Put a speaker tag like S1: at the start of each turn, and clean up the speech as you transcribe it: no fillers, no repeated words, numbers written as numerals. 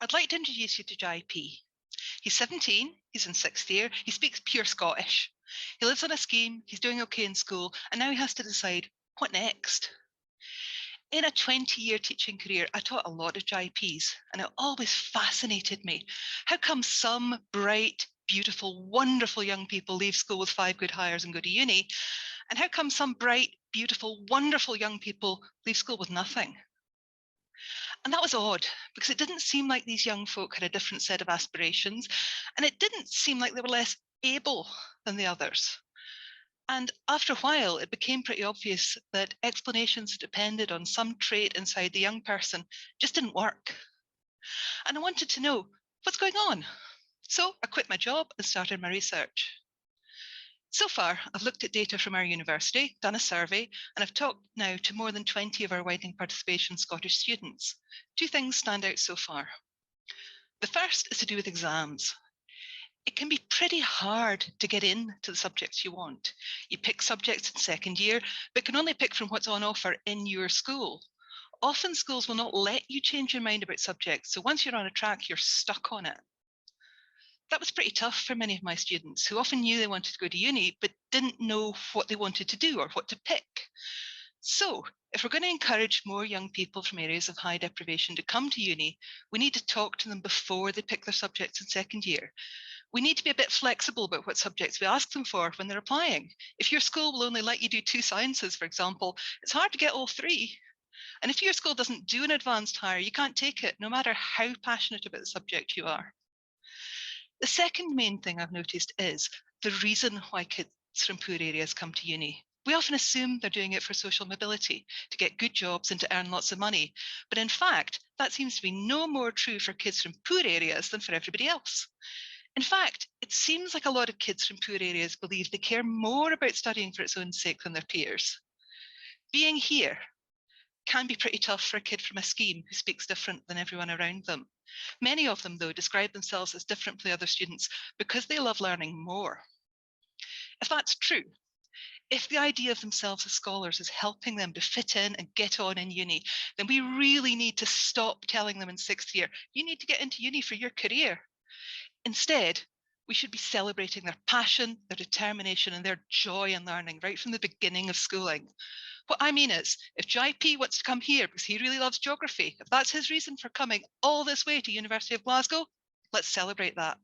S1: I'd like to introduce you to Jai P. He's 17, he's in sixth year, he speaks pure Scottish. He lives on a scheme, he's doing okay in school, and now he has to decide what next. In a 20-year teaching career, I taught a lot of Jai Ps, and it always fascinated me. How come some bright, beautiful, wonderful young people leave school with 5 good hires and go to uni? And how come some bright, beautiful, wonderful young people leave school with nothing? And that was odd because it didn't seem like these young folk had a different set of aspirations, and it didn't seem like they were less able than the others. And after a while, it became pretty obvious that explanations that depended on some trait inside the young person just didn't work. And I wanted to know what's going on. So I quit my job and started my research. So far, I've looked at data from our university, done a survey, and I've talked now to more than 20 of our widening participation Scottish students. 2 things stand out so far. The first is to do with exams. It can be pretty hard to get into the subjects you want. You pick subjects in second year, but can only pick from what's on offer in your school. Often schools will not let you change your mind about subjects, so once you're on a track, you're stuck on it. That was pretty tough for many of my students who often knew they wanted to go to uni, but didn't know what they wanted to do or what to pick. So, if we're going to encourage more young people from areas of high deprivation to come to uni, we need to talk to them before they pick their subjects in second year. We need to be a bit flexible about what subjects we ask them for when they're applying. If your school will only let you do 2 sciences, for example, it's hard to get all 3. And if your school doesn't do an advanced hire, you can't take it, no matter how passionate about the subject you are. The second main thing I've noticed is the reason why kids from poor areas come to uni. We often assume they're doing it for social mobility, to get good jobs and to earn lots of money. But in fact, that seems to be no more true for kids from poor areas than for everybody else. In fact, it seems like a lot of kids from poor areas believe they care more about studying for its own sake than their peers. Being here can be pretty tough for a kid from a scheme who speaks different than everyone around them. Many of them, though, describe themselves as different from the other students because they love learning more. If that's true, if the idea of themselves as scholars is helping them to fit in and get on in uni, then we really need to stop telling them in sixth year, you need to get into uni for your career. Instead, we should be celebrating their passion, their determination, and their joy in learning right from the beginning of schooling. What I mean is, if Jai P wants to come here because he really loves geography, if that's his reason for coming all this way to University of Glasgow, let's celebrate that.